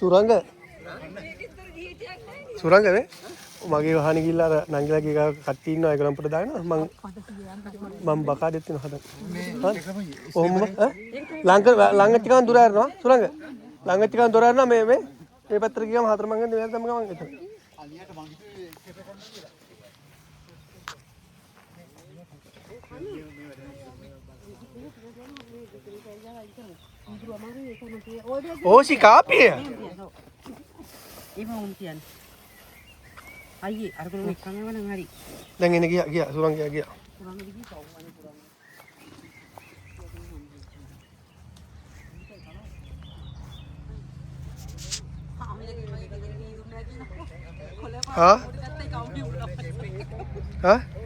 සුරංග සුරංගනේ මගේ වහන ගිල්ලා අර නංගිලාගේ ගාව කට්ටිය ඉන්නවා ඒක ලම්පට දානවා මම බකා දෙත් වෙනවා හදන්න කොහොමද ළඟ ටිකක් දුර යනවා සුරංග ළඟ ටිකක් දුර යනවා මේ පැත්තට ගියාම හතර මං ගන්නේ මෙයාට තමයි මං එතන අලියට මං කිව්වේ සෙප කරන්න කියලා ඕසි කාපිය එහෙම උන් කියන්නේ අයියේ අර කොන එක්කම යවනම් හරි දැන් එන ගියා සුරංග ගියා හා හා